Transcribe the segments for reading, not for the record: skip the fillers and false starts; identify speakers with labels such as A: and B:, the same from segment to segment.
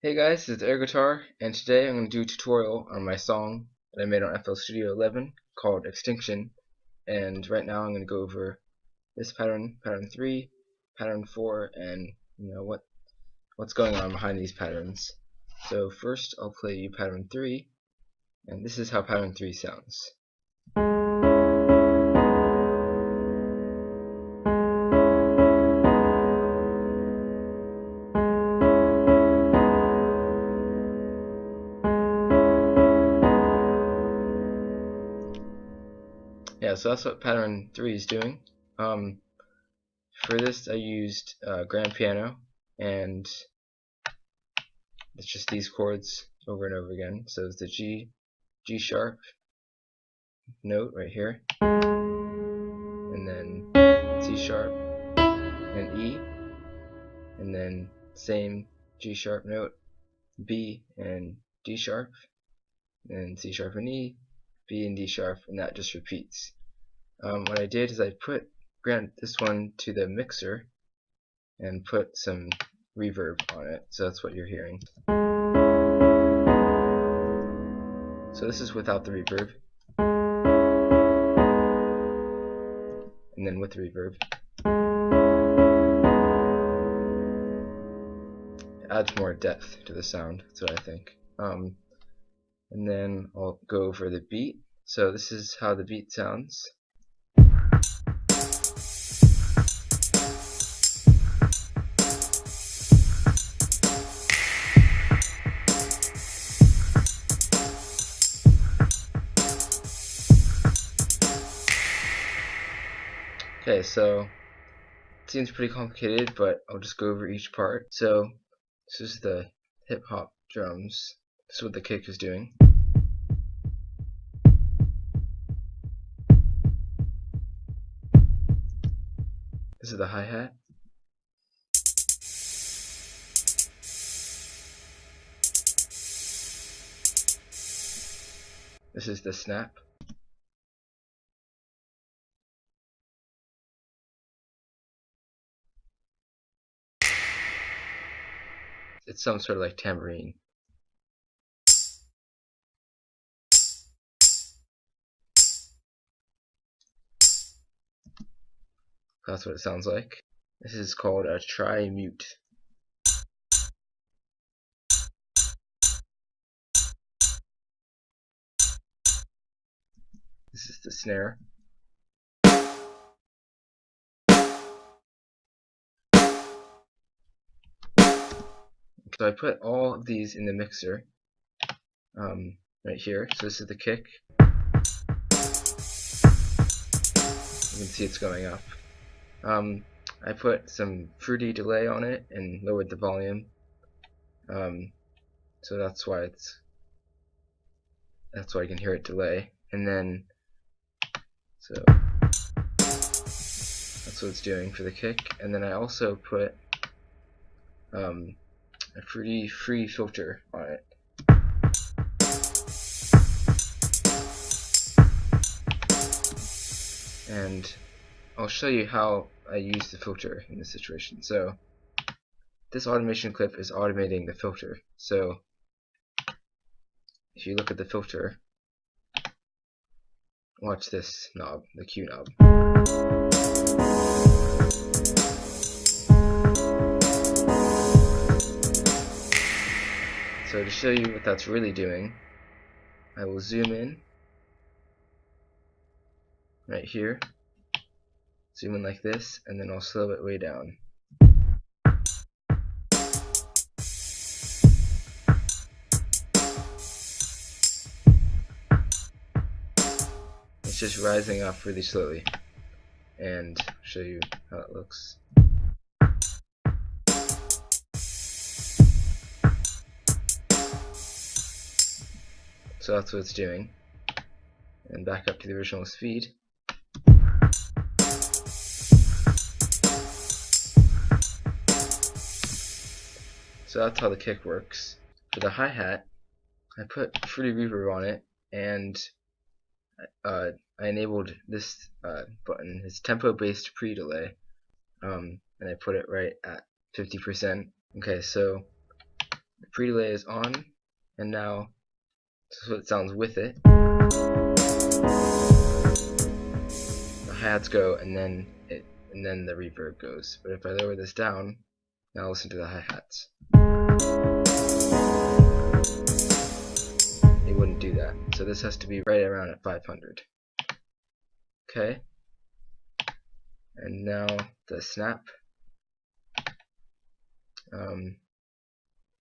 A: Hey guys, it's Air Guitar, and today I'm going to do a tutorial on my song that I made on FL Studio 11 called Extinction. And right now I'm going to go over this pattern, pattern 3, pattern 4, and what's going on behind these patterns. So first I'll play you pattern 3, and this is how pattern 3 sounds. Yeah, so that's what pattern 3 is doing. For this I used grand piano, and it's just these chords over and over again. So it's the G sharp note right here, and then C sharp and E, and then same G sharp note, B and D sharp, and C sharp and E, B and D sharp, and that just repeats. What I did is I put this one to the mixer and put some reverb on it, so that's what you're hearing. So this is without the reverb, and then with the reverb. It adds more depth to the sound, that's what I think. And then I'll go over the beat. So this is how the beat sounds. Okay, so it seems pretty complicated, but I'll just go over each part. So this is the hip hop drums. This is what the kick is doing. This is the hi-hat. This is the snap. It's some sort of like tambourine. That's what it sounds like. This is called a tri-mute. This is the snare. So I put all of these in the mixer right here. So this is the kick. You can see it's going up. I put some fruity delay on it and lowered the volume. So that's why you can hear it delay. And then so that's what it's doing for the kick. And then I also put a fruity free filter on it. And I'll show you how I use the filter in this situation. So this automation clip is automating the filter. So if you look at the filter, watch this knob, the Q knob. So to show you what that's really doing, I will zoom in right here, zoom in like this, and then I'll slow it way down. It's just rising up really slowly, and I'll show you how it looks. So that's what it's doing. And back up to the original speed. So that's how the kick works. For the hi-hat, I put fruity reverb on it, and I enabled this button. It's tempo-based pre-delay, and I put it right at 50%. Okay, so pre-delay is on, and now this is what it sounds with it. The hi-hats go, and then the reverb goes. But if I lower this down, now listen to the hi-hats. It wouldn't do that. So this has to be right around at 500. Okay. And now the snap.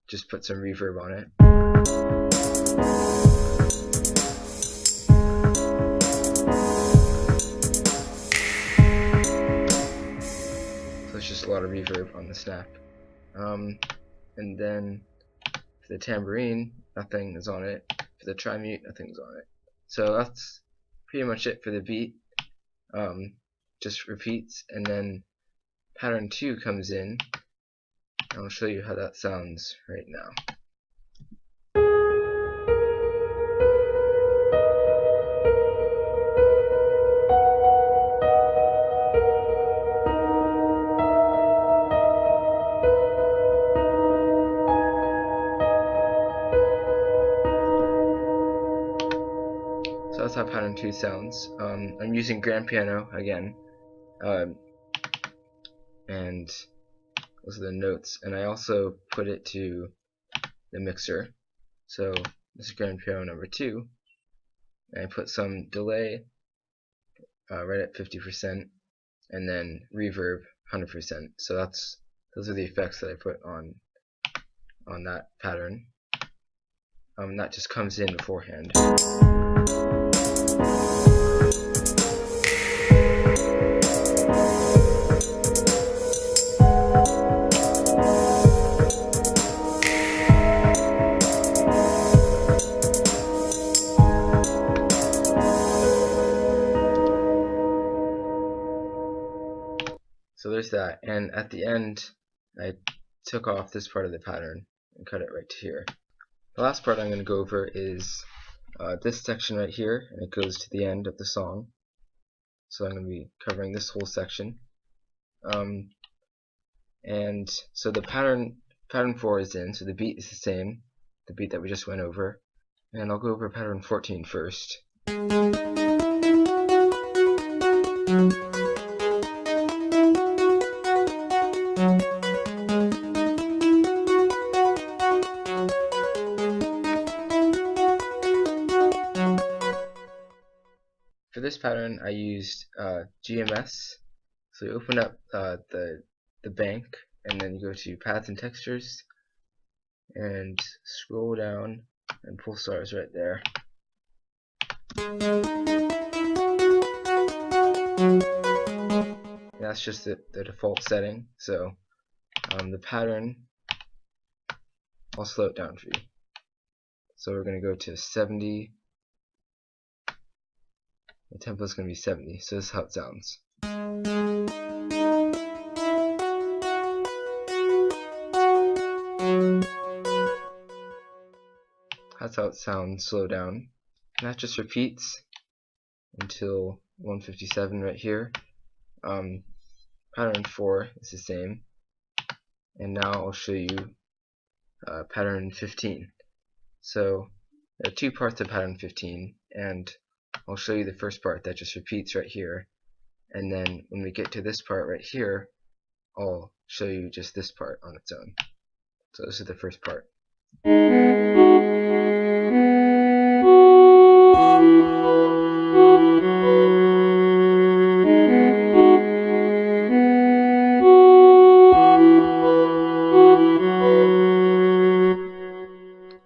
A: Just put some reverb on it. So it's just a lot of reverb on the snap. And then for the tambourine, nothing is on it. For the tri-mute, nothing's on it. So that's pretty much it for the beat. Just repeats, and then pattern 2 comes in. I'll show you how that sounds right now. So that's how pattern 2 sounds. I'm using grand piano again, and those are the notes, and I also put it to the mixer. So this is grand piano number 2, and I put some delay right at 50%, and then reverb 100%. So those are the effects that I put on that pattern. That just comes in beforehand. So there's that, and at the end I took off this part of the pattern and cut it right to here. The last part I'm going to go over is this section right here, and it goes to the end of the song. So I'm going to be covering this whole section. And so the pattern 4 is in, so the beat is the same, the beat that we just went over. And I'll go over pattern 14 first. For this pattern, I used GMS. So you open up the bank, and then you go to Paths and Textures, and scroll down, and Pulsar is right there. And that's just the default setting. So the pattern, I'll slow it down for you. So we're going to go to 70. The tempo is going to be 70, so this is how it sounds. That's how it sounds slow down. And that just repeats until 157 right here. Pattern 4 is the same. And now I'll show you pattern 15. So there are 2 parts of pattern 15, and I'll show you the first part that just repeats right here, and then when we get to this part right here, I'll show you just this part on its own. So this is the first part.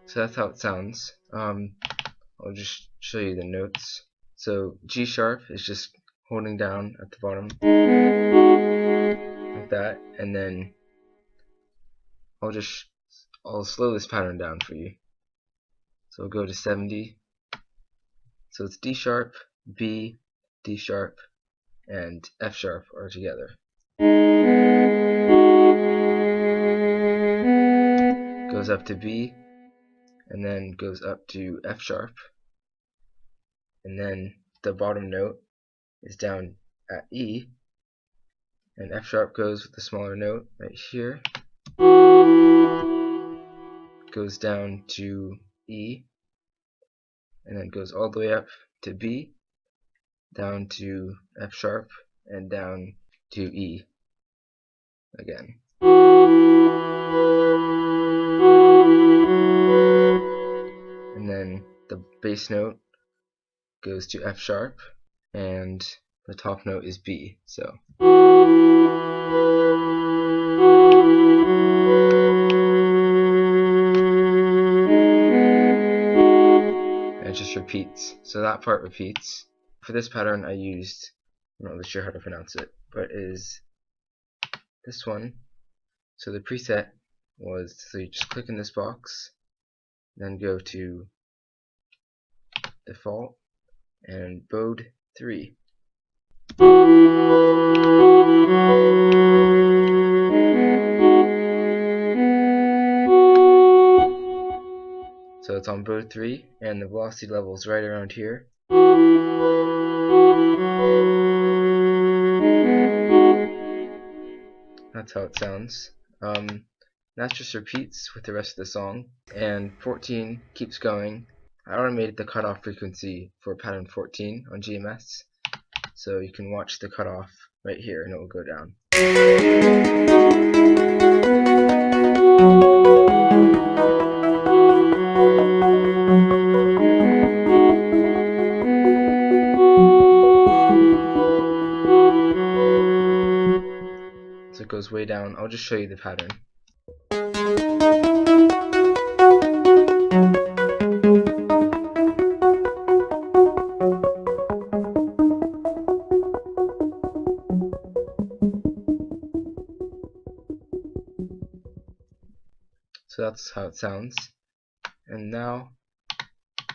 A: So that's how it sounds. I'll just show you the notes. So G sharp is just holding down at the bottom like that, and then I'll slow this pattern down for you. So we'll go to 70. So it's D sharp, B, D sharp, and F sharp are together. Goes up to B, and then goes up to F sharp, and then the bottom note is down at E, and F sharp goes with the smaller note right here, goes down to E, and then goes all the way up to B, down to F sharp, and down to E again. And then the bass note goes to F sharp, and the top note is B. So and it just repeats. So that part repeats. For this pattern I used, I'm not really sure how to pronounce it, but is this one. So the preset was, so you just click in this box, then go to default and Bode 3. So it's on Bode 3, and the velocity level is right around here. That's how it sounds. That just repeats with the rest of the song, and 14 keeps going. I automated the cutoff frequency for pattern 14 on GMS, so you can watch the cutoff right here and it will go down. So it goes way down. I'll just show you the pattern. So that's how it sounds. And now the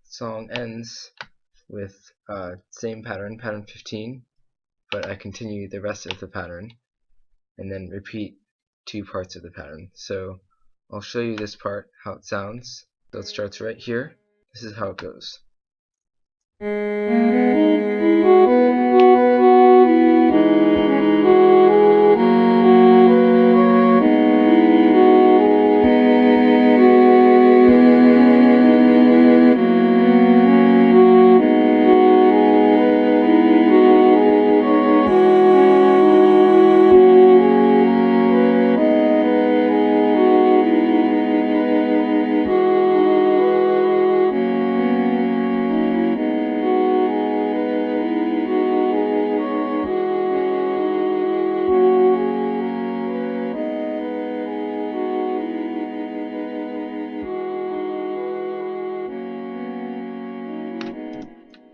A: song ends with same pattern, pattern 15, but I continue the rest of the pattern and then repeat 2 parts of the pattern. So I'll show you this part, how it sounds. So it starts right here. This is how it goes.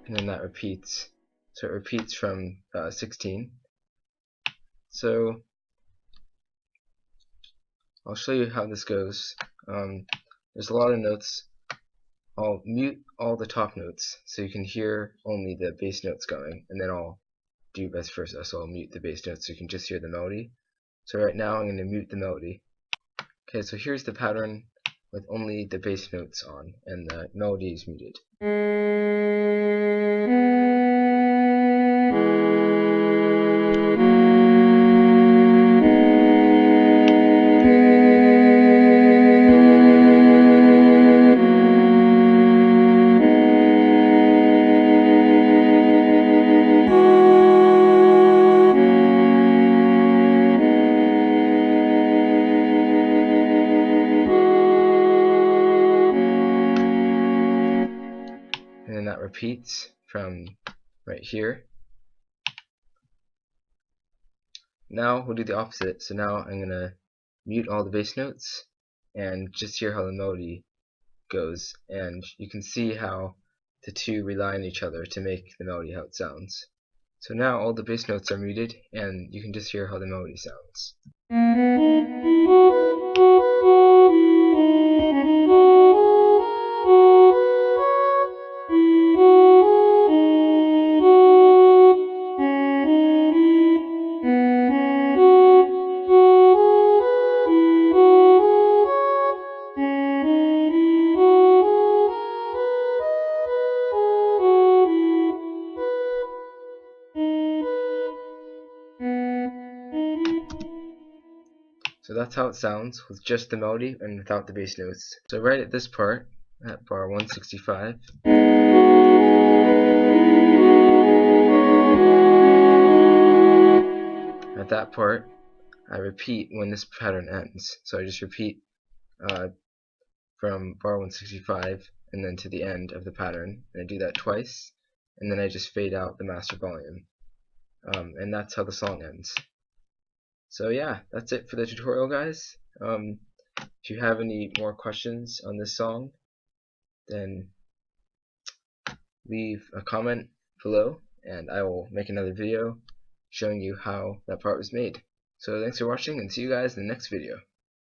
A: And then that repeats. So it repeats from 16. So I'll show you how this goes. There's a lot of notes. I'll mute all the top notes so you can hear only the bass notes going, and then I'll do vice versa. So I'll mute the bass notes so you can just hear the melody. So right now I'm going to mute the melody. Okay, so here's the pattern with only the bass notes on and the melody is muted. And then that repeats from right here. Now we'll do the opposite. So now I'm going to mute all the bass notes and just hear how the melody goes. And you can see how the two rely on each other to make the melody how it sounds. So now all the bass notes are muted and you can just hear how the melody sounds. So that's how it sounds with just the melody and without the bass notes. So right at this part, at bar 165, at that part, I repeat when this pattern ends. So I just repeat from bar 165 and then to the end of the pattern, and I do that twice, and then I just fade out the master volume, and that's how the song ends. So yeah, that's it for the tutorial, guys. If you have any more questions on this song, then leave a comment below and I will make another video showing you how that part was made. So thanks for watching, and see you guys in the next video.